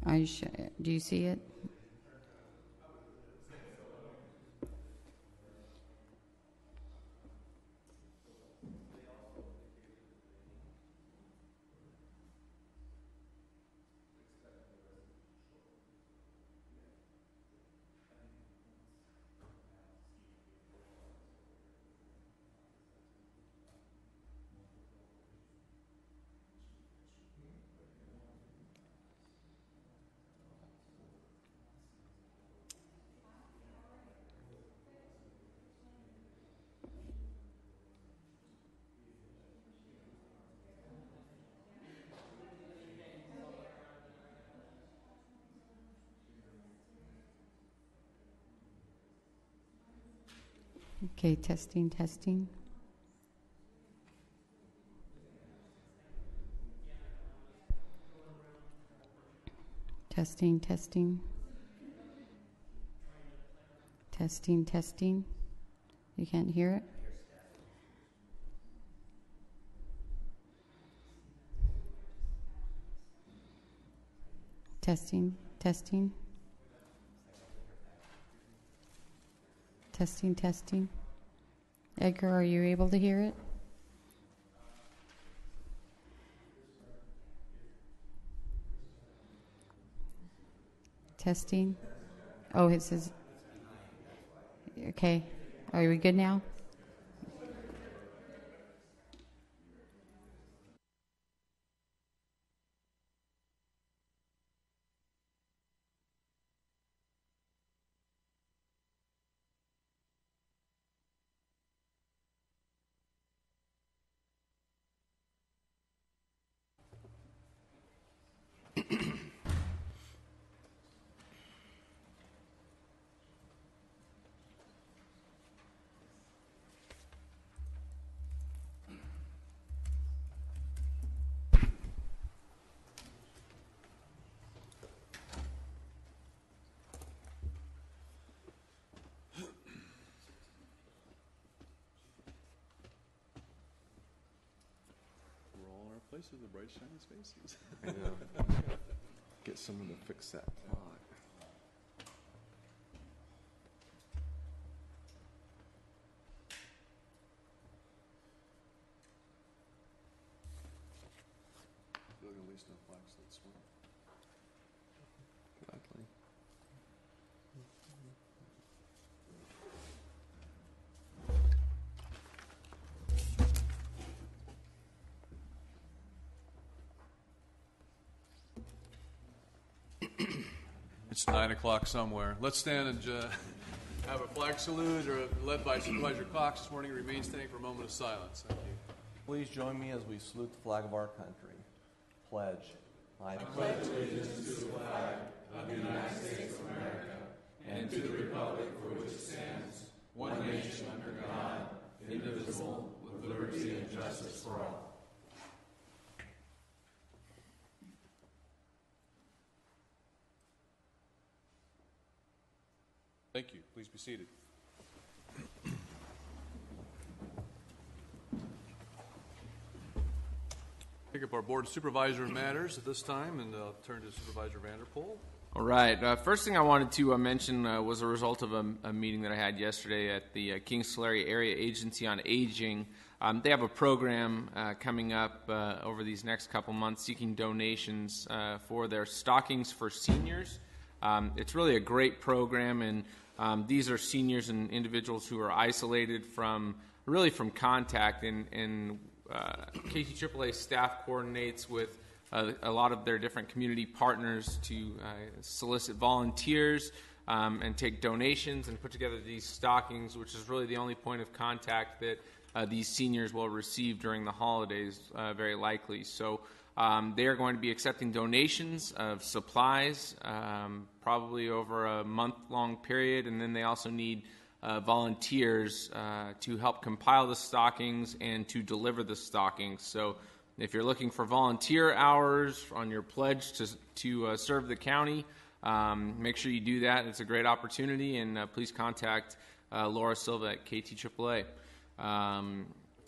Do you see it? Okay, testing, testing. Testing, testing. Testing, testing. You can't hear it? Testing, testing. Testing, testing. Edgar, are you able to hear it? Testing. Oh, it says, okay. Are we good now? Places the bright shiny spaces. I know. Get someone to fix that clock. Look, at least no flags that swim. Exactly. It's 9 o'clock somewhere. Let's stand and have a flag salute, or led by Supervisor Cox this morning. Remain standing for a moment of silence. Thank you. Please join me as we salute the flag of our country. Pledge. I pledge allegiance to the flag of the United States of America and to the republic for which it stands, one nation under God, indivisible, with liberty and justice for all. Thank you. Please be seated. Pick up our Board of Supervisor matters at this time, and I'll turn to Supervisor Vanderpool. All right. First thing I wanted to mention was a result of a meeting that I had yesterday at the Kings Tulare Area Agency on Aging. They have a program coming up over these next couple months seeking donations for their Stockings for Seniors. It's really a great program, and these are seniors and individuals who are isolated from contact, and KTAAA staff coordinates with a lot of their different community partners to solicit volunteers and take donations and put together these stockings, which is really the only point of contact that these seniors will receive during the holidays, very likely. So they are going to be accepting donations of supplies, probably over a month-long period, and then they also need volunteers to help compile the stockings and to deliver the stockings. So if you're looking for volunteer hours on your pledge to serve the county, make sure you do that. It's a great opportunity, and please contact Laura Silva at KTAAA.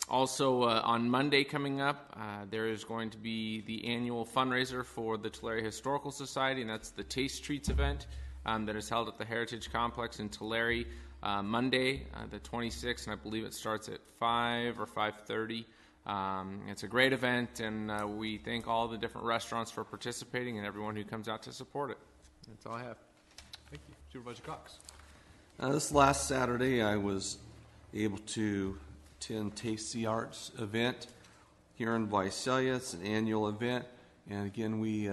Also, on Monday coming up, there is going to be the annual fundraiser for the Tulare Historical Society, and that's the Taste Treats event that is held at the Heritage Complex in Tulare Monday, the 26th, and I believe it starts at 5 or 5:30. It's a great event, and we thank all the different restaurants for participating and everyone who comes out to support it. That's all I have. Thank you. Supervisor Cox. This last Saturday, I was able to attend Taste the Arts event here in Visalia. It's an annual event, and again, we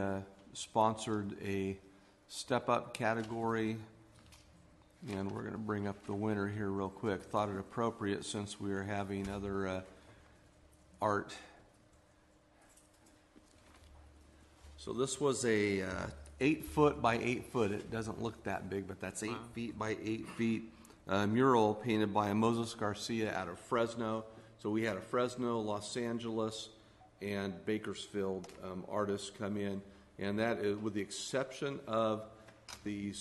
sponsored a step-up category, and we're going to bring up the winner here real quick. Thought it appropriate since we are having other art. So this was a 8 foot by 8 foot. It doesn't look that big, but that's 8 feet by 8 feet. Mural painted by Moses Garcia out of Fresno. So we had a Fresno, Los Angeles, and Bakersfield artists come in, and that is, with the exception of the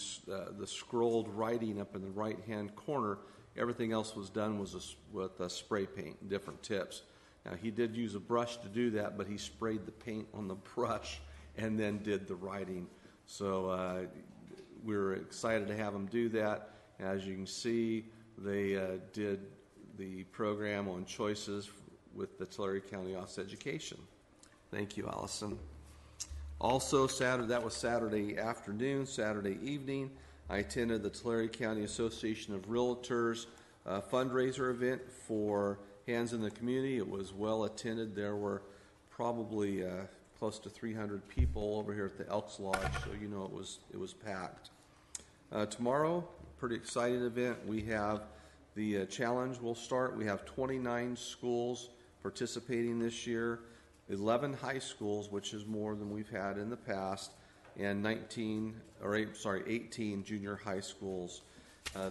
scrolled writing up in the right-hand corner, everything else was done with spray paint, different tips. Now, he did use a brush to do that, but he sprayed the paint on the brush and then did the writing. So we were excited to have him do that. As you can see, they did the program on choices with the Tulare County Office of Education. Thank you, Allison. Also, that was Saturday afternoon. Saturday evening, I attended the Tulare County Association of Realtors fundraiser event for Hands in the Community. It was well attended. There were probably close to 300 people over here at the Elks Lodge, so you know it was packed. Tomorrow, pretty exciting event. We have the challenge will start. We have 29 schools participating this year, 11 high schools, which is more than we've had in the past, and 18 junior high schools.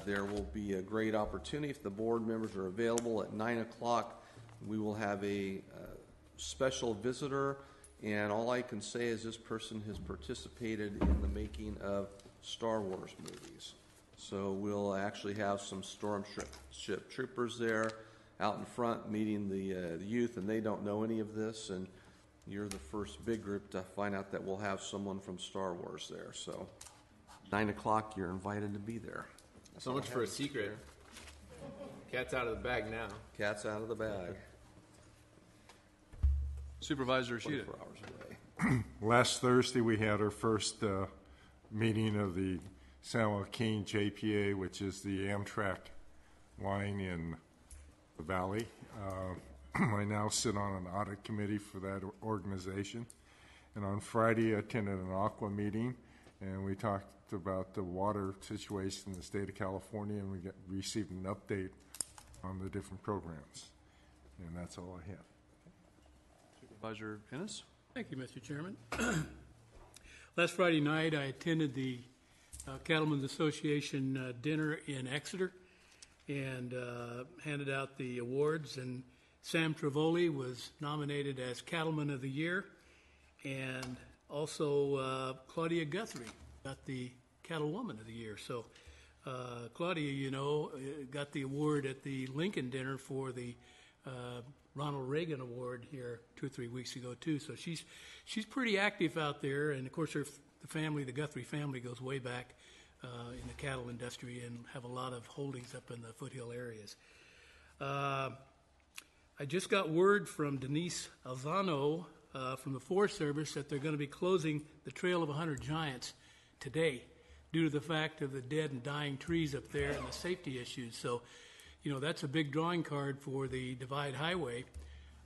There will be a great opportunity if the board members are available at 9 o'clock. We will have a special visitor, and all I can say is this person has participated in the making of Star Wars movies. So we'll actually have some Stormship Troopers there out in front meeting the youth, and they don't know any of this, and you're the first big group to find out that we'll have someone from Star Wars there. So 9 o'clock, you're invited to be there. So much for a secret. Cat's out of the bag now. Cat's out of the bag. Supervisor Sheeta. 24 hours away. Last Thursday, we had our first meeting of the San Joaquin JPA, which is the Amtrak line in the Valley. I now sit on an audit committee for that organization. And on Friday, I attended an Aqua meeting, and we talked about the water situation in the state of California, and we received an update on the different programs. And that's all I have. Supervisor Ennis. Thank you, Mr. Chairman. Last Friday night, I attended the Cattlemen's Association dinner in Exeter and handed out the awards. And Sam Trivoli was nominated as Cattleman of the Year, and also Claudia Guthrie got the Cattlewoman of the Year. So Claudia, you know, got the award at the Lincoln dinner for the Ronald Reagan Award here 2 or 3 weeks ago too. So she's pretty active out there, and of course the Guthrie family goes way back in the cattle industry and have a lot of holdings up in the foothill areas. I just got word from Denise Alzano from the Forest Service that they're going to be closing the Trail of 100 Giants today due to the fact of the dead and dying trees up there and the safety issues. So, you know, that's a big drawing card for the Divide Highway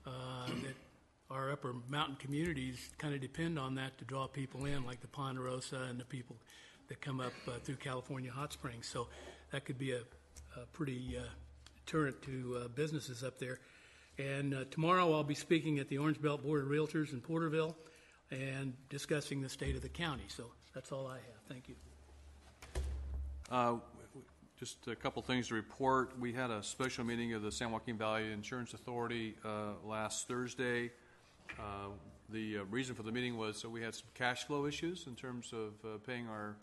that our upper mountain communities kind of depend on that to draw people in, like the Ponderosa and the people that come up through California Hot Springs. So that could be a pretty deterrent to businesses up there. And tomorrow I'll be speaking at the Orange Belt Board of Realtors in Porterville and discussing the state of the county. So that's all I have. Thank you. Just a couple things to report. We had a special meeting of the San Joaquin Valley Insurance Authority last Thursday. The reason for the meeting was we had some cash flow issues in terms of paying our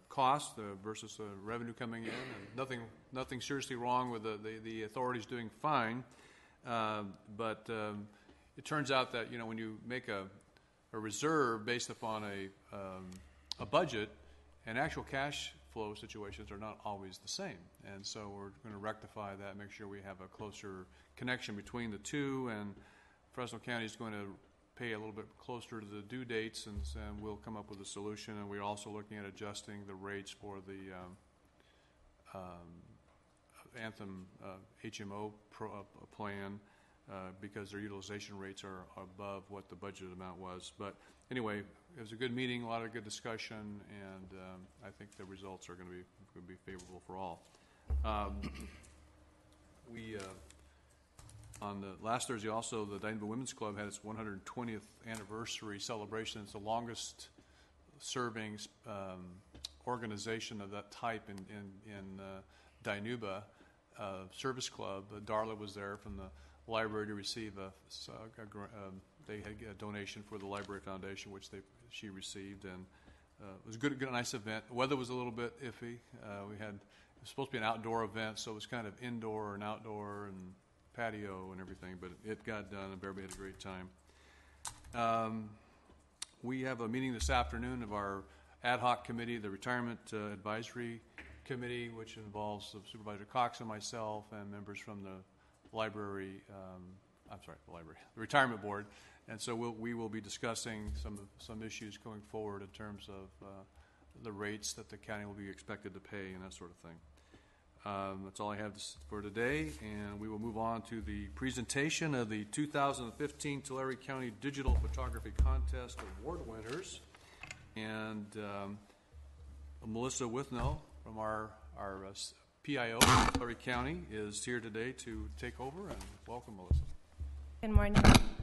cost versus revenue coming in, and nothing seriously wrong with the authorities doing fine. But it turns out that when you make a reserve based upon a budget, and actual cash flow situations are not always the same. And so we're going to rectify that, make sure we have a closer connection between the two, and Fresno County is going to pay a little bit closer to the due dates, and we'll come up with a solution. And we're also looking at adjusting the rates for the Anthem HMO plan because their utilization rates are above what the budgeted amount was. But anyway, it was a good meeting, a lot of good discussion, and I think the results are going to be favorable for all. On the last Thursday, also, the Diamond Women's Club had its 120th anniversary celebration. It's the longest serving organization of that type in Dinuba Service Club. Darla was there from the library to receive they had a donation for the Library Foundation, which she received, and it was a good, nice event. The weather was a little bit iffy. It was supposed to be an outdoor event, so it was kind of indoor and outdoor and patio and everything, but it got done, and everybody had a great time. We have a meeting this afternoon of our ad hoc committee, the Retirement Advisory Committee, which involves Supervisor Cox and myself and members from the library, the Retirement Board. And so we will be discussing some issues going forward in terms of the rates that the county will be expected to pay and that sort of thing. That's all I have for today, and we will move on to the presentation of the 2015 Tulare County Digital Photography Contest Award winners. And Melissa Withnow from our PIO in Tulare County is here today to take over, and welcome, Melissa. Good morning,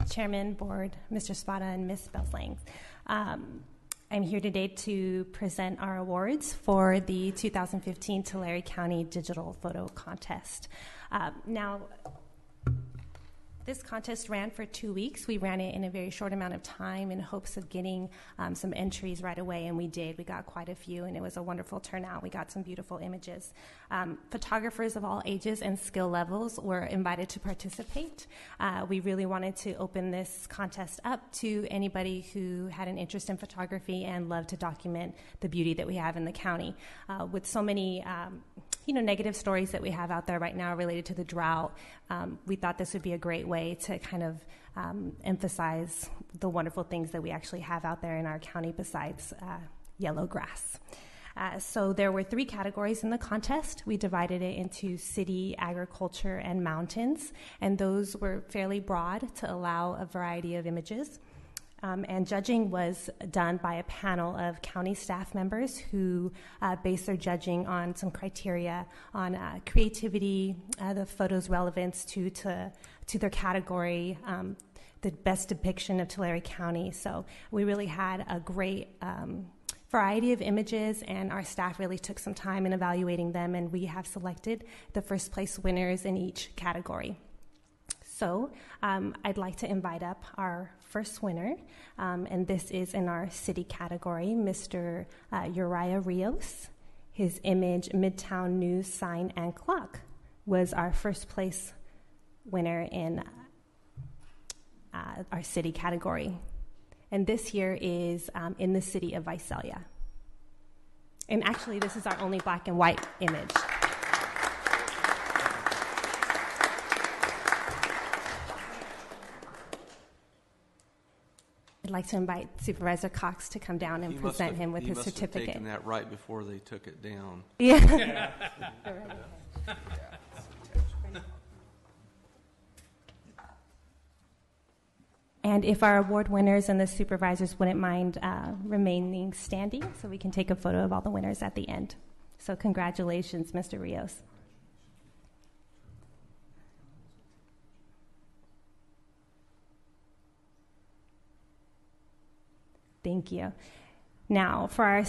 Chairman, Board, Mr. Spada, and Ms. Belslang. I'm here today to present our awards for the 2015 Tulare County Digital Photo Contest. Now, this contest ran for 2 weeks. We ran it in a very short amount of time in hopes of getting some entries right away, and we did. We got quite a few, and it was a wonderful turnout. We got some beautiful images. Photographers of all ages and skill levels were invited to participate. We really wanted to open this contest up to anybody who had an interest in photography and loved to document the beauty that we have in the county. With so many negative stories that we have out there right now related to the drought, we thought this would be a great way to kind of emphasize the wonderful things that we actually have out there in our county besides yellow grass. So there were 3 categories in the contest. We divided it into city, agriculture, and mountains, and those were fairly broad to allow a variety of images. And judging was done by a panel of county staff members who based their judging on some criteria on creativity, the photo's relevance to their category, the best depiction of Tulare County. So we really had a great variety of images, and our staff really took some time in evaluating them, and we have selected the first place winners in each category. So I'd like to invite up our first winner, and this is in our city category, Mr. Uriah Rios. His image, Midtown News Sign and Clock, was our first place winner in our city category. And this here is in the city of Visalia. And actually, this is our only black and white image. I'd like to invite Supervisor Cox to come down and present him with his certificate. He must have taken that right before they took it down. Yeah. And if our award winners and the supervisors wouldn't mind remaining standing so we can take a photo of all the winners at the end. So congratulations, Mr. Rios. Thank you. Now, for our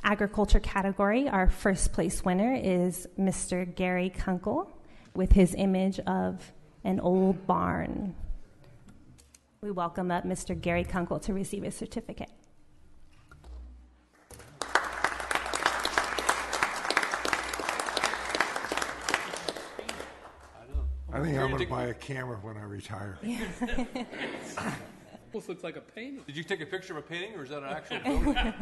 agriculture category, our first place winner is Mr. Gary Kunkel with his image of an old barn. We welcome up Mr. Gary Kunkel to receive his certificate. think I'm going to buy a camera when I retire. Almost looks like a painting. Did you take a picture of a painting, or is that an actual building?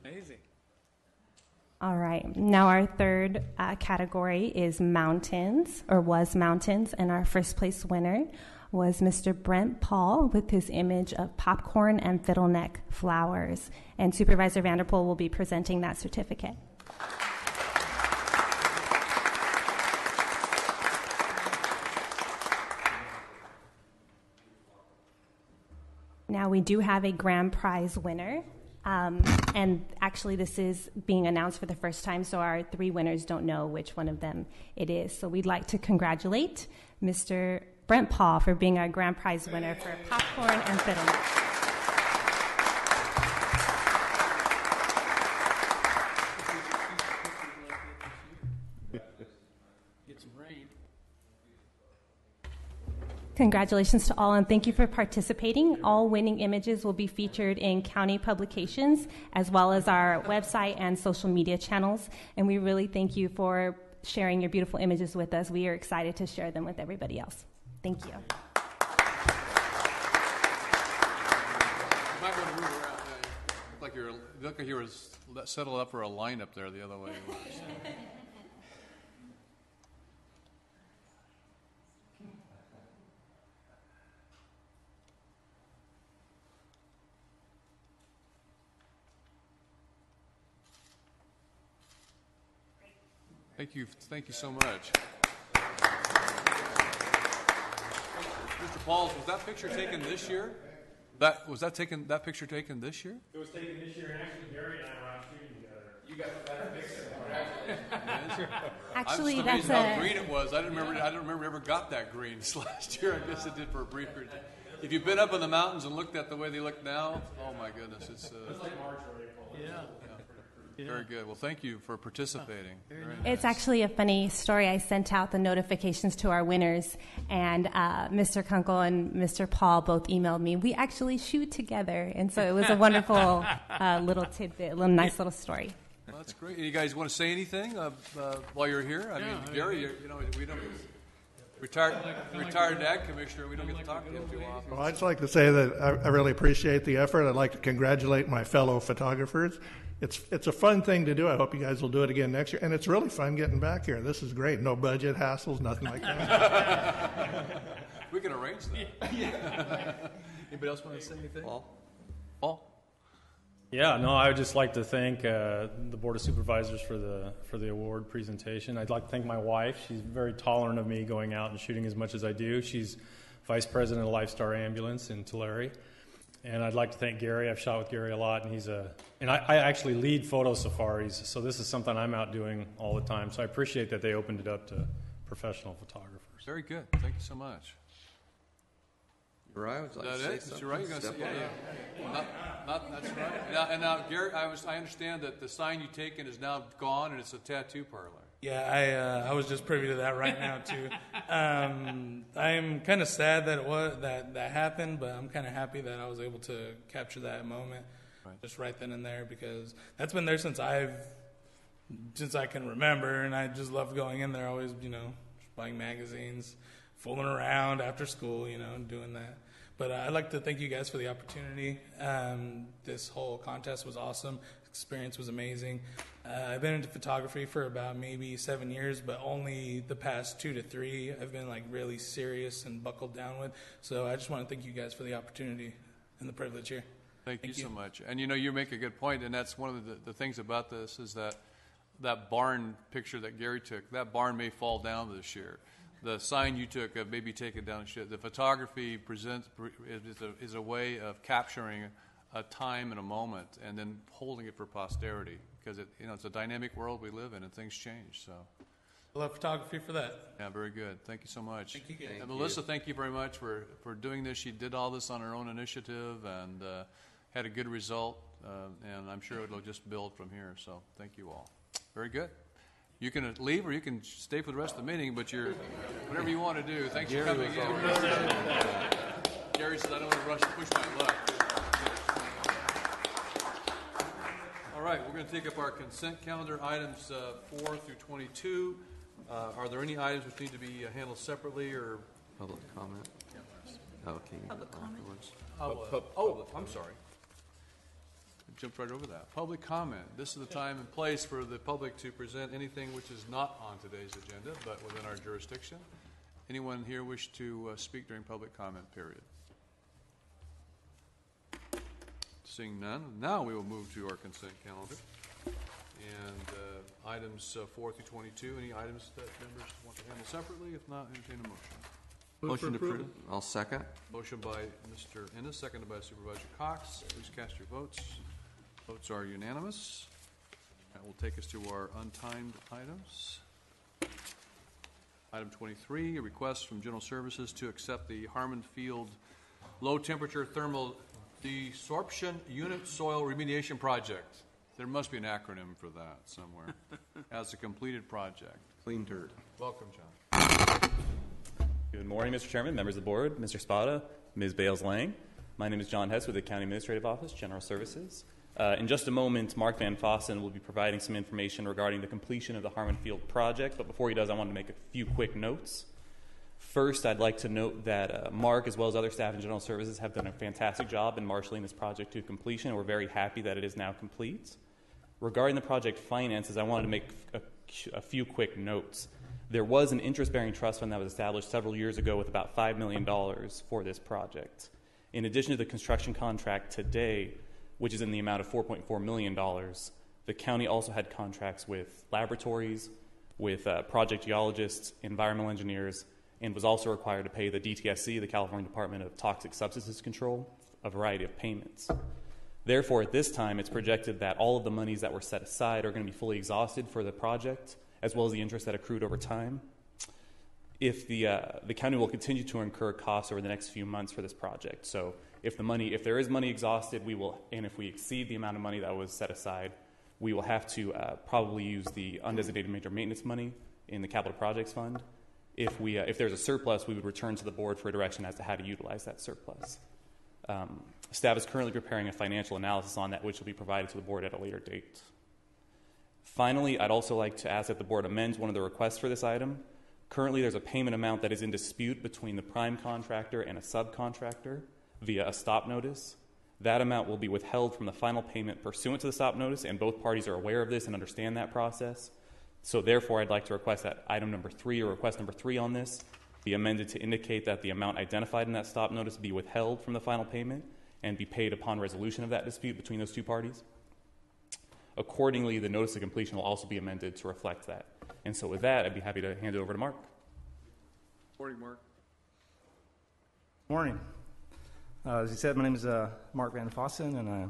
Amazing. All right. Now our third category is mountains, or was mountains, and our first place winner was Mr. Brent Paul with his image of popcorn and fiddleneck flowers. And Supervisor Vanderpool will be presenting that certificate. Now we do have a grand prize winner. And actually, this is being announced for the first time, so our three winners don't know which one of them it is. So we'd like to congratulate Mr. Brent Paul for being our grand prize winner for popcorn and fiddleneck. Get some rain. Congratulations to all, and thank you for participating. All winning images will be featured in county publications as well as our website and social media channels. And we really thank you for sharing your beautiful images with us. We are excited to share them with everybody else. Thank you. You might want to move around. You look like you were settled up for a line up there the other way. Thank you so much. Mr. Pauls, was that picture taken this year? That picture taken this year? It was taken this year, and actually Gary and I were out shooting together. You got the better picture. Congratulations. Actually, I'm that's just amazed how green it was. I don't remember ever got that green last year. I guess it did for a brief period. If you've been up in the mountains and looked at the way they look now, oh my goodness, it's like March or April. Yeah. Very good. Well, thank you for participating. Very nice. It's actually a funny story. I sent out the notifications to our winners, and Mr. Kunkel and Mr. Paul both emailed me. We actually shoot together, and so it was a wonderful little tidbit, nice little story. Well, that's great. You guys want to say anything while you're here? I mean, Gary, we don't retired ag commissioner. We don't get to talk to him too often. Well, I'd just like to say that I really appreciate the effort. I'd like to congratulate my fellow photographers. It's a fun thing to do. I hope you guys will do it again next year. And it's really fun getting back here. This is great. No budget hassles, nothing like that. We can arrange that. Anybody else want to say anything? Paul? Yeah, no, I would just like to thank the Board of Supervisors for the award presentation. I'd like to thank my wife. She's very tolerant of me going out and shooting as much as I do. She's Vice President of Lifestar Ambulance in Tulare. And I'd like to thank Gary. I've shot with Gary a lot, and I actually lead photo safaris, so this is something I'm out doing all the time. So I appreciate that they opened it up to professional photographers. Very good. Thank you so much. Uriah, would you like to say something? You're right. You're going to say, that's right. Now, Gary, I understand that the sign you've taken is now gone, and it's a tattoo parlor. Yeah, I was just privy to that right now too. I'm kind of sad that that happened, but I'm kind of happy that I was able to capture that moment just right then and there, because that's been there since I can remember, and I just loved going in there. Always, buying magazines, fooling around after school, doing that. But I'd like to thank you guys for the opportunity. This whole contest was awesome. Experience was amazing. I've been into photography for about maybe 7 years, but only the past 2 to 3 I've been really serious and buckled down with. So I just want to thank you guys for the opportunity and the privilege here. Thank you so much. And you make a good point, and that's one of the things about this is that barn picture that Gary took, that barn may fall down this year. The sign you took may be taken down. The photography is a way of capturing a time and a moment, and then holding it for posterity, because it's a dynamic world we live in, and things change. So, I love photography for that. Yeah, very good. Thank you so much. Thank you, guys. And Melissa, thank you very much for doing this. She did all this on her own initiative and had a good result, and I'm sure it'll just build from here. So, thank you all. Very good. You can leave or you can stay for the rest of the meeting, but whatever you want to do. Thanks for coming in. Gary said, I don't want to push my luck. All right, we're going to to take up our consent calendar, items 4 through 22. Are there any items which need to be handled separately or? Public comment. Okay. Public comment. I'm sorry. I jumped right over that. Public comment. This is the time and place for the public to present anything which is not on today's agenda, but within our jurisdiction. Anyone here wish to speak during public comment period? Seeing none, now we will move to our consent calendar. And items 4 through 22, any items that members want to handle separately? If not, entertain a motion. Motion to approve. I'll second. Motion by Mr. Ennis, seconded by Supervisor Cox. Please cast your votes. Votes are unanimous. That will take us to our untimed items. Item 23, a request from General Services to accept the Harmon Field Low Temperature Thermal Desorption Unit Soil Remediation Project. There must be an acronym for that somewhere. As a completed project. Clean dirt. Welcome, John. Good morning, Mr. Chairman, members of the board, Mr. Spada, Ms. Bales-Lang. My name is John Hess with the County Administrative Office, General Services. In just a moment, Mark Van Fossen will be providing some information regarding the completion of the Harmon Field project, but before he does, I want to make a few quick notes. First, I'd like to note that Mark, as well as other staff in General Services, have done a fantastic job in marshaling this project to completion, and we're very happy that it is now complete. Regarding the project finances, I wanted to make a few quick notes. There was an interest-bearing trust fund that was established several years ago with about $5 million for this project. In addition to the construction contract today, which is in the amount of $4.4 million, the county also had contracts with laboratories, with project geologists, environmental engineers, and was also required to pay the DTSC, the California Department of Toxic Substances Control, a variety of payments. Therefore, at this time, it's projected that all of the monies that were set aside are going to be fully exhausted for the project, as well as the interest that accrued over time. If the county will continue to incur costs over the next few months for this project. So if there is money exhausted, we will, and if we exceed the amount of money that was set aside, we will have to probably use the undesignated major maintenance money in the capital projects fund. If there's a surplus, we would return to the board for direction as to how to utilize that surplus. Staff is currently preparing a financial analysis on that, which will be provided to the board at a later date. Finally, I'd also like to ask that the board amends one of the requests for this item. Currently, there's a payment amount that is in dispute between the prime contractor and a subcontractor via a stop notice. That amount will be withheld from the final payment pursuant to the stop notice, and both parties are aware of this and understand that process. So therefore, I'd like to request that item number 3, or request number 3 on this, be amended to indicate that the amount identified in that stop notice be withheld from the final payment and be paid upon resolution of that dispute between those two parties. Accordingly, the notice of completion will also be amended to reflect that. And so with that, I'd be happy to hand it over to Mark. Morning, Mark. Morning. As you said, my name is Mark Van Fossen, and I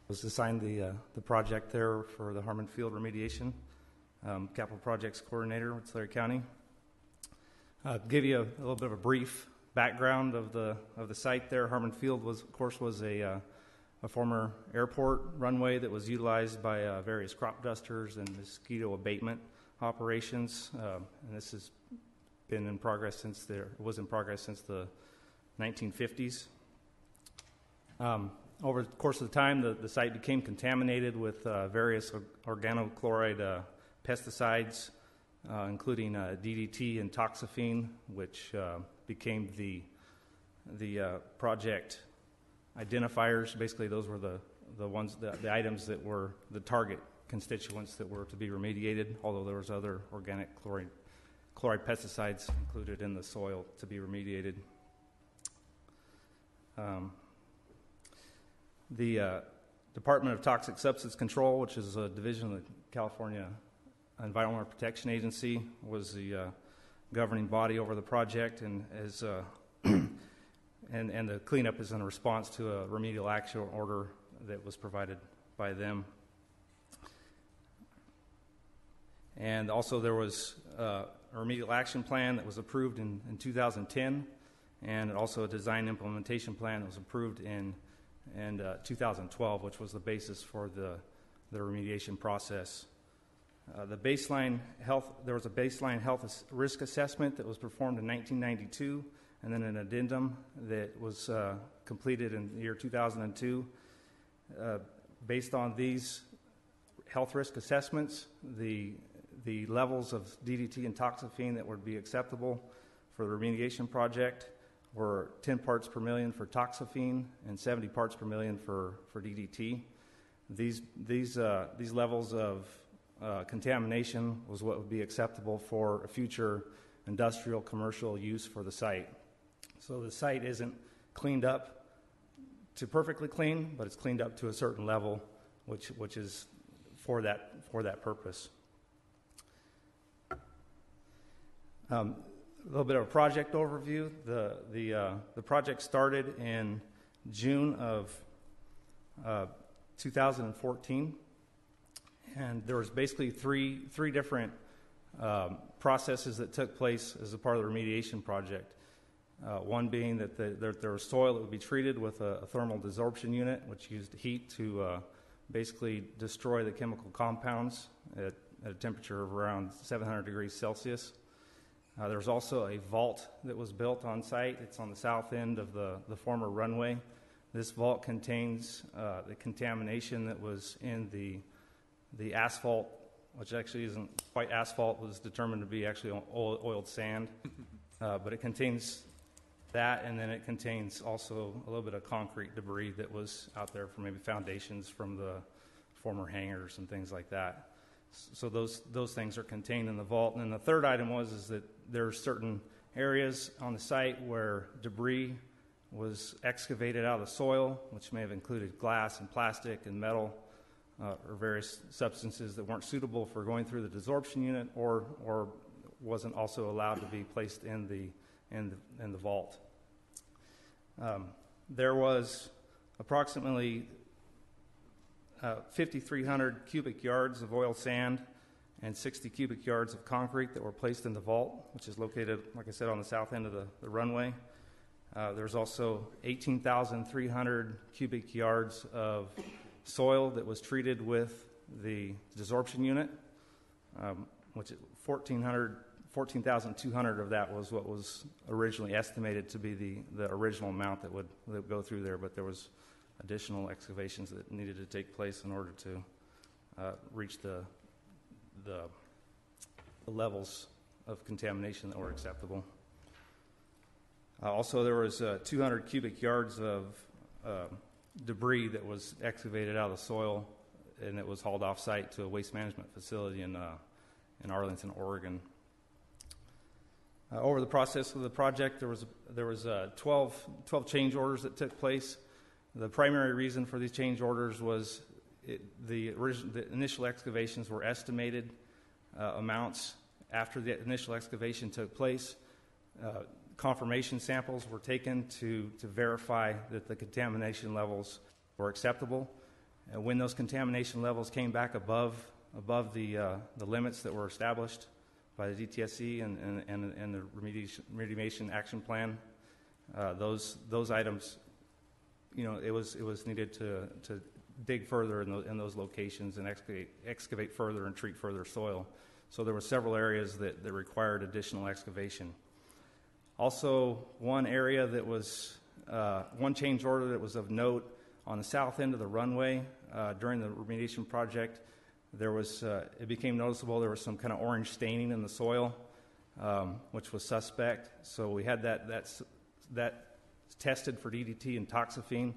was assigned the project there for the Harmon Field remediation, capital projects coordinator with Tulare County. I'll give you a little bit of a brief background of the site there. Harmon Field was a former airport runway that was utilized by various crop dusters and mosquito abatement operations, and this has been in progress since the 1950s. Over the course of the time, the site became contaminated with various organochloride pesticides, including DDT and toxaphene, which became the project identifiers. Basically, those were the items that were the target constituents that were to be remediated, although there was other organic chloride pesticides included in the soil to be remediated. The Department of Toxic Substance Control, which is a division of the California Environmental Protection Agency, was the governing body over the project, and as and the cleanup is in response to a remedial action order that was provided by them. And also there was a remedial action plan that was approved in 2010, and also a design implementation plan that was approved in 2012, which was the basis for the remediation process. There was a baseline health risk assessment that was performed in 1992, and then an addendum that was completed in the year 2002. Based on these health risk assessments. The levels of DDT and toxaphene that would be acceptable for the remediation project were 10 parts per million for toxaphene and 70 parts per million for DDT. These levels of contamination was what would be acceptable for a future industrial commercial use for the site. So the site isn't cleaned up to perfectly clean, but it's cleaned up to a certain level, which is for that purpose. A little bit of a project overview. The project started in June of 2014, and there was basically three different processes that took place as a part of the remediation project. One being that there was soil that would be treated with a thermal desorption unit, which used heat to basically destroy the chemical compounds at a temperature of around 700 degrees Celsius. There was also a vault that was built on site. It's on the south end of the former runway. This vault contains the contamination that was in the asphalt, which actually isn't quite asphalt, was determined to be actually oiled sand. But it contains that, and then it contains also a little bit of concrete debris that was out there from maybe foundations from the former hangars and things like that. So those things are contained in the vault. And then the third item is that there are certain areas on the site where debris was excavated out of the soil, which may have included glass and plastic and metal, or various substances that weren't suitable for going through the desorption unit, or wasn't also allowed to be placed in the vault. There was approximately 5,300 cubic yards of oil sand and 60 cubic yards of concrete that were placed in the vault, which is located, like I said, on the south end of the runway. There's also 18,300 cubic yards of soil that was treated with the desorption unit, which 14,200 of that was what was originally estimated to be the original amount that would go through there, but there was additional excavations that needed to take place in order to reach the levels of contamination that were acceptable. Also, there was 200 cubic yards of debris that was excavated out of the soil, and it was hauled off-site to a waste management facility in Arlington, Oregon. Over the process of the project, there was 12 change orders that took place. The primary reason for these change orders was the initial excavations were estimated amounts. After the initial excavation took place, confirmation samples were taken to verify that the contamination levels were acceptable. And when those contamination levels came back above the limits that were established by the DTSC and the remediation action plan, those items, it was needed to dig further in those locations and excavate further and treat further soil. So there were several areas that required additional excavation. Also, one area that was one change order that was of note on the south end of the runway during the remediation project. There was it became noticeable there was some kind of orange staining in the soil, which was suspect. So we had that tested for DDT and toxaphene.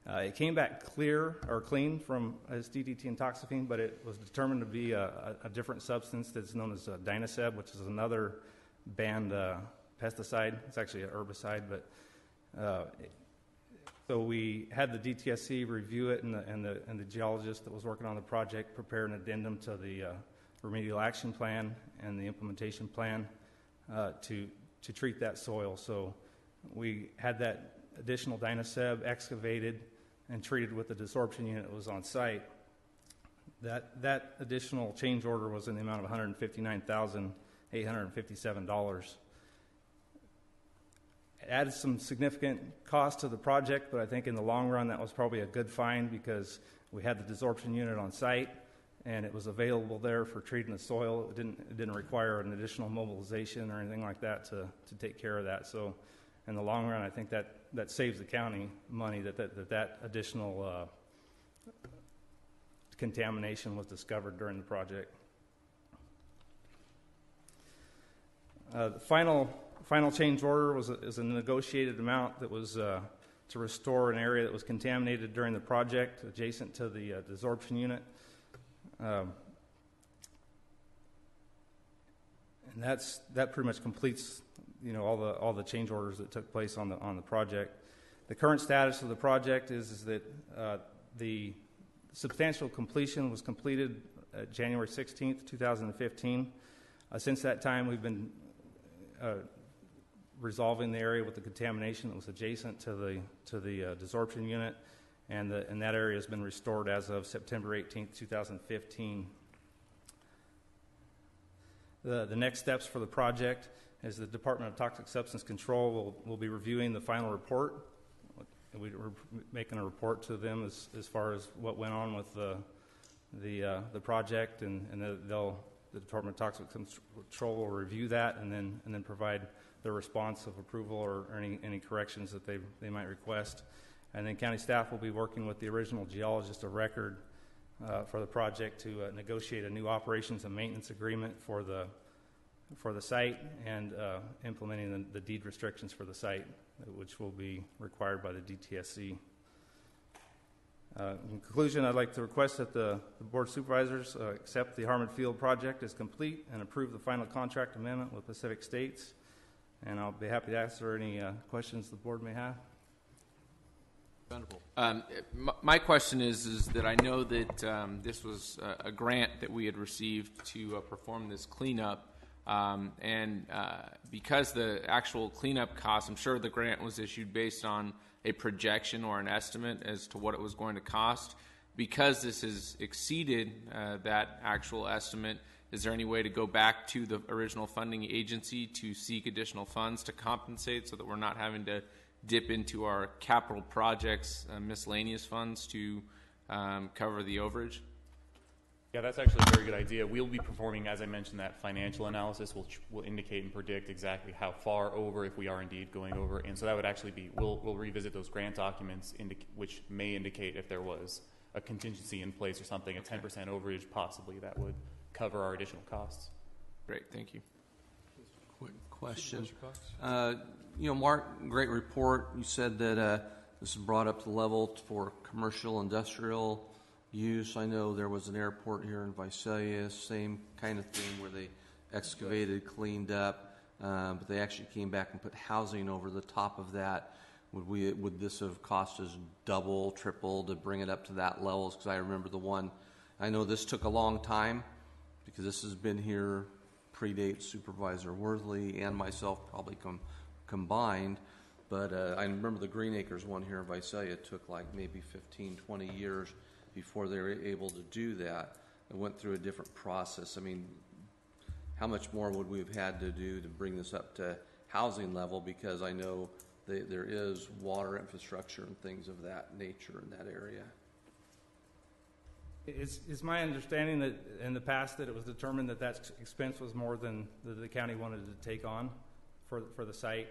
It came back clean from as DDT and toxaphene, but it was determined to be a different substance that's known as Dynaseb, which is another banned pesticide. It's actually an herbicide, but so we had the DTSC review it, and the geologist that was working on the project prepare an addendum to the remedial action plan and the implementation plan to treat that soil. So we had that additional Dynaseb excavated and treated with the desorption unit that was on site. That additional change order was in the amount of $159,857. It added some significant cost to the project, but I think in the long run that was probably a good find because we had the desorption unit on site and it was available there for treating the soil. It didn't require an additional mobilization or anything like that to take care of that. So in the long run, I think that saves the county money, that additional contamination was discovered during the project. The final change order is a negotiated amount that was to restore an area that was contaminated during the project adjacent to the desorption unit. And that pretty much completes, all the change orders that took place on the project. The current status of the project is that the substantial completion was completed January 16th, 2015. Since that time, we've been resolving the area with the contamination that was adjacent to the desorption unit, and that area has been restored as of September 18th, 2015. The next steps for the project is the Department of Toxic Substance Control will be reviewing the final report. We're making a report to them as far as what went on with the project, and the Department of Toxic Control will review that and then provide their response of approval or any corrections that they might request. And then county staff will be working with the original geologist of record for the project to negotiate a new operations and maintenance agreement for the site and implementing the deed restrictions for the site, which will be required by the DTSC. In conclusion, I'd like to request that the Board of Supervisors accept the Harmon Field project as complete and approve the final contract amendment with Pacific States. And I'll be happy to answer any questions the board may have. My question is that I know that this was a grant that we had received to perform this cleanup, and because the actual cleanup cost, I'm sure the grant was issued based on a projection or an estimate as to what it was going to cost. Because this has exceeded that actual estimate, is there any way to go back to the original funding agency to seek additional funds to compensate so that we're not having to dip into our capital projects miscellaneous funds to cover the overage? Yeah, that's actually a very good idea. We'll be performing, as I mentioned, that financial analysis will indicate and predict exactly how far over, if we are indeed going over. And so that would actually be, we'll revisit those grant documents, which may indicate if there was a contingency in place or something, a 10% overage possibly that would cover our additional costs. Great, thank you. Quick question. Mark, great report. You said that this is brought up to the level for commercial, industrial use. I know there was an airport here in Visalia, same kind of thing where they excavated, cleaned up, but they actually came back and put housing over the top of that. Would this have cost us double, triple to bring it up to that level? Because I remember the one, I know this took a long time because this has been here, predates Supervisor Worthley and myself probably combined, but I remember the Green Acres one here in Visalia took like maybe 15, 20 years before they were able to do that. It went through a different process. I mean, how much more would we have had to do to bring this up to housing level? Because I know there is water infrastructure and things of that nature in that area. It's my understanding that in the past that it was determined that expense was more than the county wanted to take on for the site.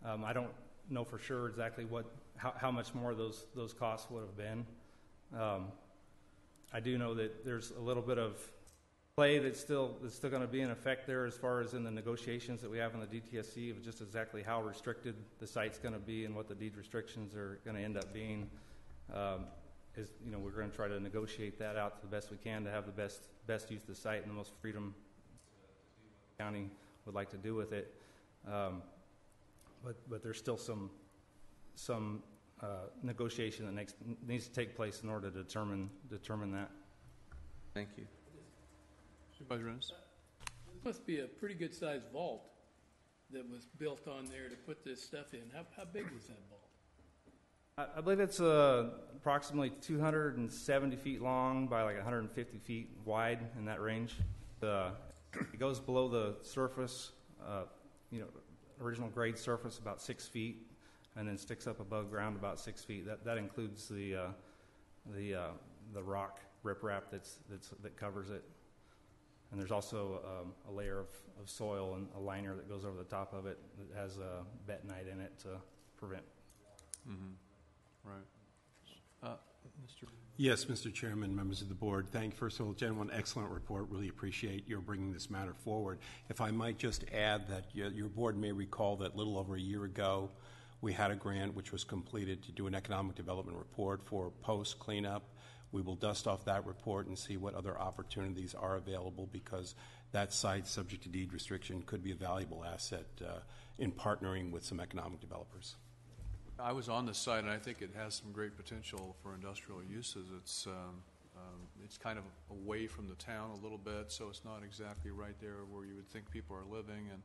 I don't know for sure exactly how much more those costs would have been. I do know that there's a little bit of play that's still going to be in effect there as far as in the negotiations that we have in the DTSC of just exactly how restricted the site's going to be and what the deed restrictions are going to end up being. We're going to try to negotiate that out the best we can to have the best use of the site and the most freedom the county would like to do with it. But there's still some negotiation that needs to take place in order to determine that. Thank you. Supervisor Renz? This must be a pretty good sized vault that was built on there to put this stuff in. How big was that vault? I believe it's approximately 270 feet long by like 150 feet wide in that range. It goes below the surface, original grade surface about 6 feet, and then sticks up above ground about 6 feet. That includes the rock riprap that covers it, and there's also a layer of soil and a liner that goes over the top of it that has bentonite in it to prevent. Mm-hmm. Right. Mr. Yes, Mr. Chairman, members of the board. First of all, gentlemen, excellent report. Really appreciate your bringing this matter forward. If I might just add that your board may recall that a little over a year ago, we had a grant which was completed to do an economic development report for post cleanup. We will dust off that report and see what other opportunities are available, because that site, subject to deed restriction, could be a valuable asset in partnering with some economic developers. I was on the site, and I think it has some great potential for industrial uses. It's kind of away from the town a little bit, so it's not exactly right there where you would think people are living, and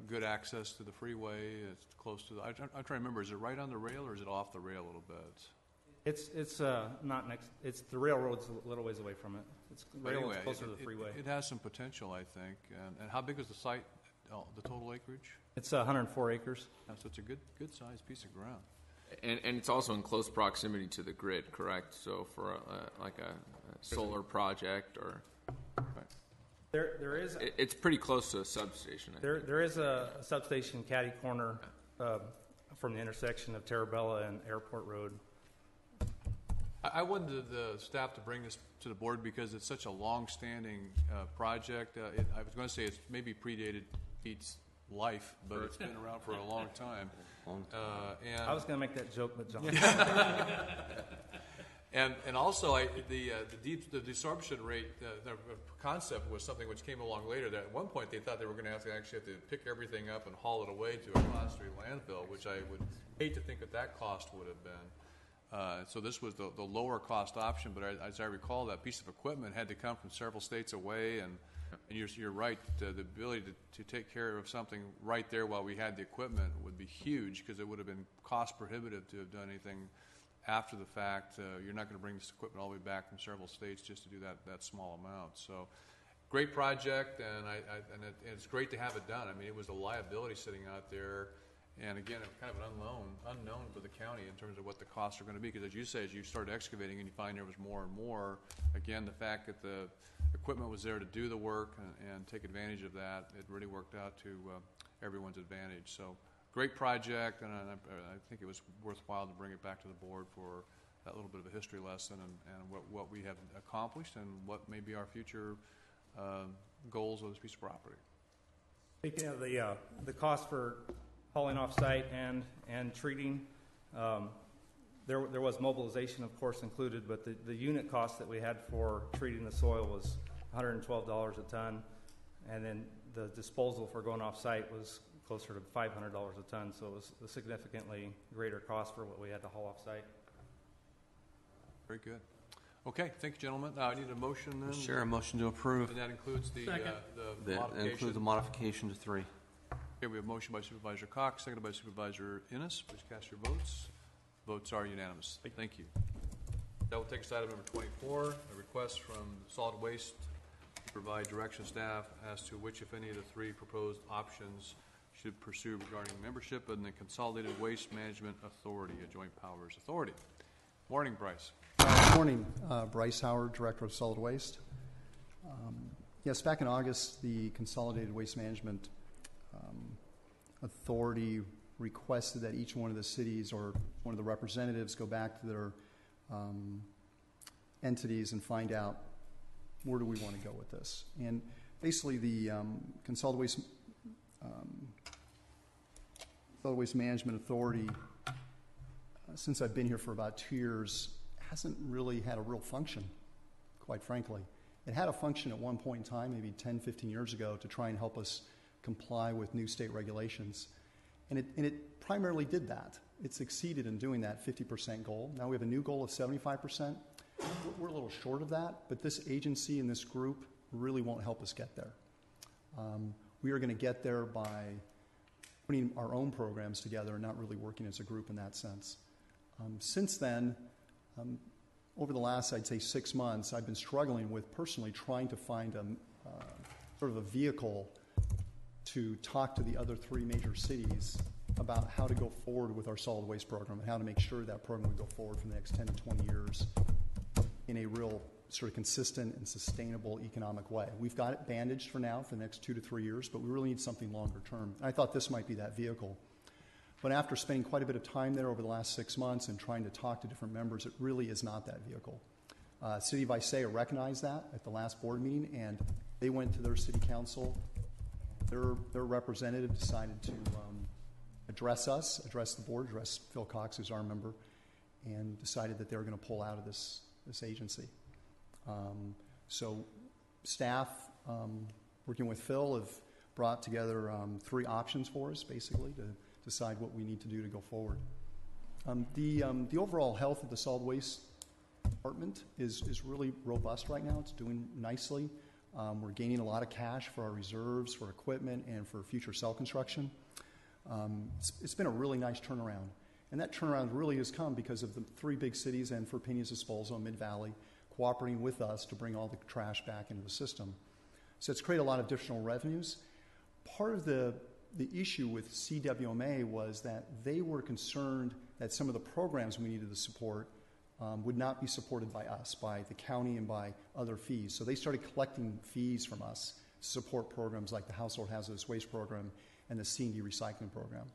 good access to the freeway. It's close to I'm trying to remember, is it right on the rail or is it off the rail a little bit? It's not next. It's the railroad's a little ways away from it. It's railroad's closer to the freeway. It has some potential, I think. And how big is the site? The total acreage? It's 104 acres. So it's a good sized piece of ground. And it's also in close proximity to the grid, correct? So for like a solar project or. There is. It's pretty close to a substation. There is a substation catty corner from the intersection of Terabella and Airport Road. I wanted the staff to bring this to the board because it's such a long-standing project. I was going to say it's maybe predated Pete's life, but it's been around for a long time. And I was going to make that joke, but John. and also the desorption rate, the concept was something which came along later. That at one point they thought they were going to actually have to pick everything up and haul it away to a Class 3 landfill, which I would hate to think that cost would have been. So this was the lower cost option, but as I recall, that piece of equipment had to come from several states away, and you're right, the ability to take care of something right there while we had the equipment would be huge, because it would have been cost prohibitive to have done anything after the fact. You're not going to bring this equipment all the way back from several states just to do that small amount. So great project, and it's great to have it done. I mean, it was a liability sitting out there. And again, it's kind of an unknown for the county in terms of what the costs are going to be. Because as you say, as you started excavating and you find there was more and more, again, the fact that the equipment was there to do the work and take advantage of that, it really worked out to everyone's advantage. So great project, and I think it was worthwhile to bring it back to the board for that little bit of a history lesson and what we have accomplished and what may be our future goals of this piece of property. Speaking of the cost for hauling off site and treating, there was mobilization, of course, included, but the unit cost that we had for treating the soil was $112 a ton, and then the disposal for going off site was closer to $500 a ton, so it was a significantly greater cost for what we had to haul off site. Very good. Okay, thank you, gentlemen. I need a motion then. Sure, a motion to approve. And that includes the That includes the modification to 3. Okay, we have a motion by Supervisor Cox, seconded by Supervisor Innes. Please cast your votes. Votes are unanimous. Thank you. That will take us to item number 24, a request from Solid Waste to provide direction staff as to which, if any, of the 3 proposed options should pursue regarding membership in the Consolidated Waste Management Authority, a joint powers authority. Morning, Bryce. Good morning. Bryce Howard, Director of Solid Waste. Yes, back in August, the Consolidated Waste Management Authority requested that each one of the cities or one of the representatives go back to their entities and find out where do we want to go with this. And basically the Consolidated Waste Management Authority, since I've been here for about 2 years, hasn't really had a real function, quite frankly. It had a function at one point in time, maybe 10, 15 years ago, to try and help us comply with new state regulations. And it primarily did that. It succeeded in doing that 50% goal. Now we have a new goal of 75%. We're a little short of that, but this agency and this group really won't help us get there. We are going to get there by putting our own programs together and not really working as a group in that sense. Since then, over the last, I'd say, 6 months, I've been struggling with personally trying to find sort of a vehicle to talk to the other 3 major cities about how to go forward with our solid waste program and how to make sure that program will go forward for the next 10 to 20 years in a real sort of consistent and sustainable economic way. We've got it bandaged for now for the next 2 to 3 years, but we really need something longer term. I thought this might be that vehicle. But after spending quite a bit of time there over the last 6 months and trying to talk to different members, it really is not that vehicle. City of Isaiah recognized that at the last board meeting, and they went to their city council. Their representative decided to address us, address the board, address Phil Cox, who's our member, and decided that they were going to pull out of this agency. So staff, working with Phil, have brought together 3 options for us, basically, to decide what we need to do to go forward. The overall health of the solid waste department is really robust right now. It's doing nicely. We're gaining a lot of cash for our reserves, for equipment, and for future cell construction. It's been a really nice turnaround. And that turnaround really has come because of the 3 big cities and for Pena's Disposal, Mid-Valley, cooperating with us to bring all the trash back into the system. So it's created a lot of additional revenues. Part of the issue with CWMA was that they were concerned that some of the programs we needed to support would not be supported by us, by the county and by other fees. So they started collecting fees from us to support programs like the Household Hazardous Waste Program and the C&D Recycling Program.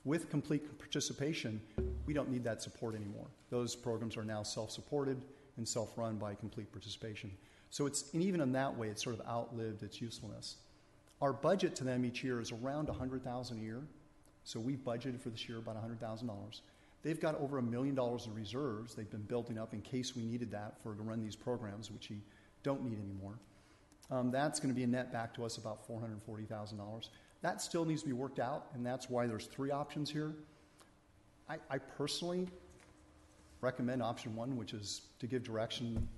With complete participation, we don't need that support anymore. Those programs are now self-supported and self-run by complete participation. So and even in that way, it's sort of outlived its usefulness. Our budget to them each year is around $100,000 a year. So we budgeted for this year about $100,000. They've got over $1 million in reserves they've been building up in case we needed that to run these programs, which we don't need anymore. That's going to be a net back to us about $440,000. That still needs to be worked out, and that's why there's 3 options here. I personally recommend option 1, which is to give direction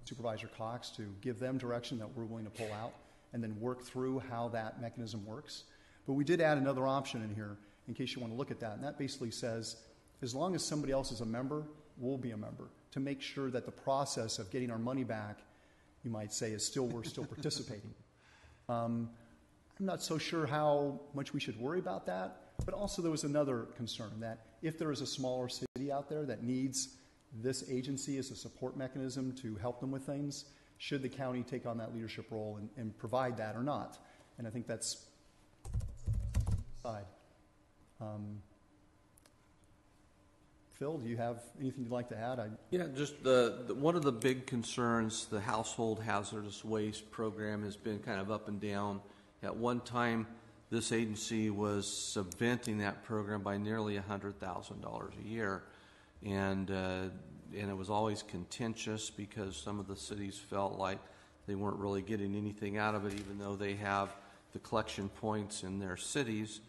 Supervisor Cox to give them direction that we're willing to pull out and then work through how that mechanism works. But we did add another option in here in case you want to look at that, and that basically says as long as somebody else is a member, we'll be a member to make sure that the process of getting our money back, you might say, we're still participating. I'm not so sure how much we should worry about that, but also there was another concern that if there is a smaller city out there that needs this agency as a support mechanism to help them with things, should the county take on that leadership role and provide that or not? And I think that's side. Phil, do you have anything you'd like to add? Yeah, just one of the big concerns, the Household Hazardous Waste Program has been kind of up and down. At one time, this agency was subventing that program by nearly $100,000 a year, and it was always contentious because some of the cities felt like they weren't really getting anything out of it, even though they have the collection points in their cities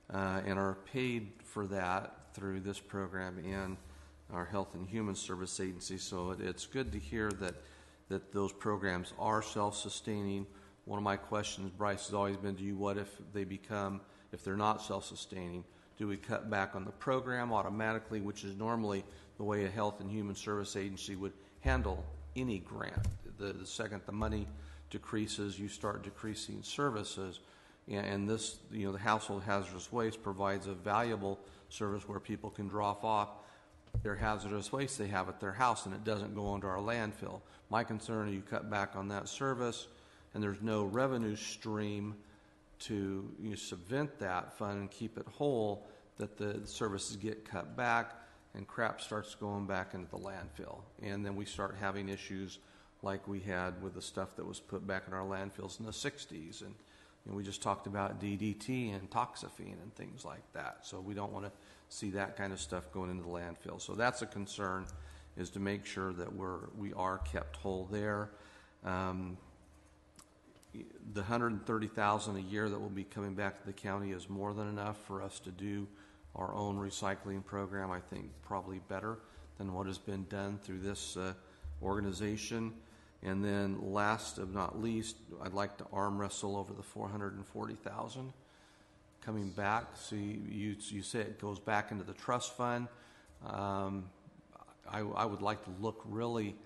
and are paid for that through this program and our Health and Human Service Agency. So it's good to hear that those programs are self-sustaining. One of my questions, Bryce, has always been, if they're not self-sustaining, do we cut back on the program automatically, which is normally the way a Health and Human Service Agency would handle any grant. The second the money decreases, you start decreasing services. And this, the Household Hazardous Waste provides a valuable service where people can drop off their hazardous waste they have at their house, and it doesn't go into our landfill. My concern is you cut back on that service, and there's no revenue stream to subvent that fund and keep it whole, that the services get cut back and crap starts going back into the landfill. And then we start having issues like we had with the stuff that was put back in our landfills in the 60s. And we just talked about DDT and toxaphene and things like that. So we don't want to see that kind of stuff going into the landfill. So that's a concern, is to make sure that we are kept whole there. The $130,000 a year that will be coming back to the county is more than enough for us to do our own recycling program. I think probably better than what has been done through this organization. And then last but not least, I'd like to arm wrestle over the $440,000 coming back. So you say it goes back into the trust fund. I would like to look really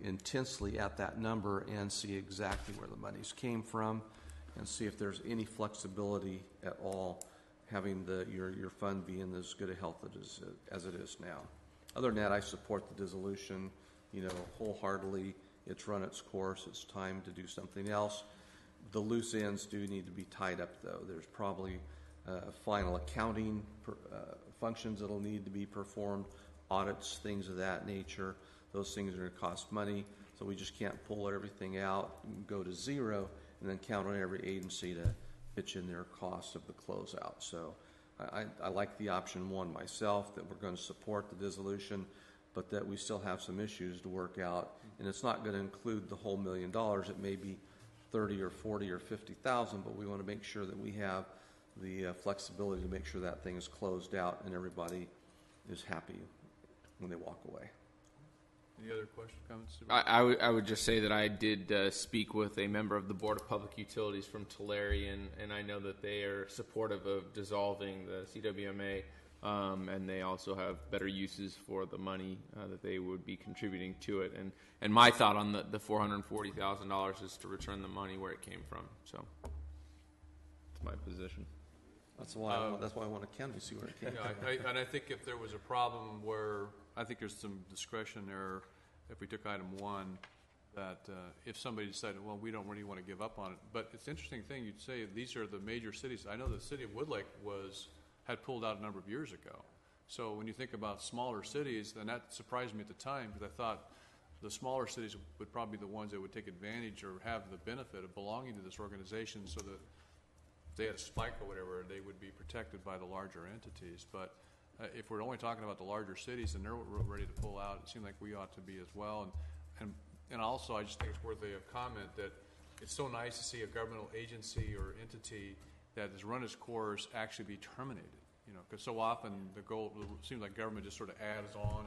intensely at that number and see exactly where the monies came from and see if there's any flexibility at all having your fund be in as good a health as it is now. Other than that, I support the dissolution, wholeheartedly. It's run its course. It's time to do something else. The loose ends do need to be tied up, though. There's probably final accounting functions that'll need to be performed, audits, things of that nature. Those things are going to cost money, so we just can't pull everything out and go to zero and then count on every agency to pitch in their cost of the closeout. So I like the option one myself, that we're going to support the dissolution, but that we still have some issues to work out, and it's not going to include the whole $1 million. It may be 30 or 40 or 50,000, but we want to make sure that we have the flexibility to make sure that thing is closed out and everybody is happy when they walk away. Any other questions, comments? I would just say that I did speak with a member of the Board of Public Utilities from Tulare, and I know that they are supportive of dissolving the CWMA, and they also have better uses for the money that they would be contributing to it. And my thought on the $440,000 is to return the money where it came from. So that's my position. That's why I want to count to see where it came from. And I think if there was a problem where I think there's some discretion there, if we took item one, that if somebody decided, well, we don't really want to give up on it. But it's an interesting thing you'd say these are the major cities. I know the city of Woodlake had pulled out a number of years ago. So when you think about smaller cities, then that surprised me at the time, because I thought the smaller cities would probably be the ones that would take advantage or have the benefit of belonging to this organization, so that if they had a spike or whatever, they would be protected by the larger entities. But if we're only talking about the larger cities and they're ready to pull out, it seems like we ought to be as well. And also, I just think it's worthy of comment that it's so nice to see a governmental agency or entity that has run its course actually be terminated. You know, because so often it seems like government just sort of adds on,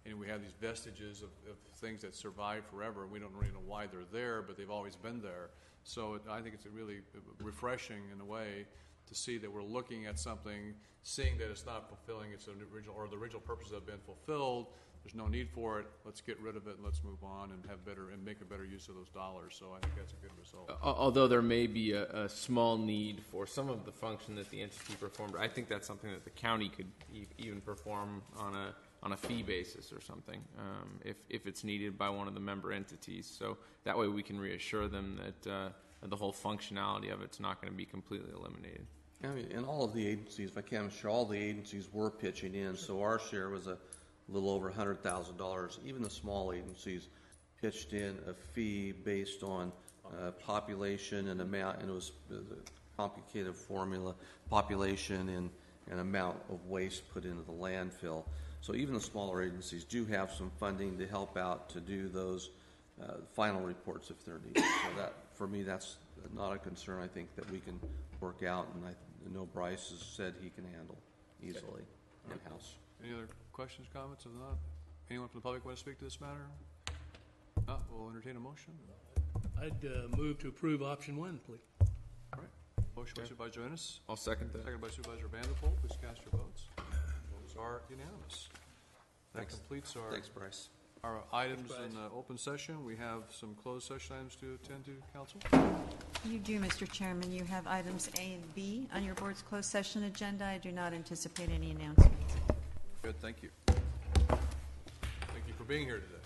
and we have these vestiges of things that survive forever. We don't really know why they're there, but they've always been there. So I think it's really refreshing in a way to see that we're looking at something, seeing that it's not fulfilling its original, or the original purposes have been fulfilled. There's no need for it. Let's get rid of it and let's move on and make a better use of those dollars. So I think that's a good result. Although there may be a small need for some of the function that the entity performed, I think that's something that the county could even perform on a fee basis or something, if it's needed by one of the member entities. So that way we can reassure them that the whole functionality of it's not going to be completely eliminated. I mean, and all of the agencies, if I can, I'm sure all the agencies were pitching in, so our share was a little over $100,000. Even the small agencies pitched in a fee based on population and amount, and it was a complicated formula, population and amount of waste put into the landfill. So even the smaller agencies do have some funding to help out to do those final reports if they're needed. So that, for me, that's not a concern. I think that we can work out, and I know Bryce has said he can handle easily in-house. Any other questions, comments? If not, anyone from the public want to speak to this matter? Not, we'll entertain a motion. I'd move to approve option one, please. All right. Motion by Supervisor Ennis. I'll second that. Second by Supervisor Vanderpool. Please cast your votes. Votes are unanimous. That completes Thanks, Bryce. our items in open session. We have some closed session items to attend to, Council. You do, Mr. Chairman. You have items A and B on your board's closed session agenda. I do not anticipate any announcements. Good, thank you. Thank you for being here today.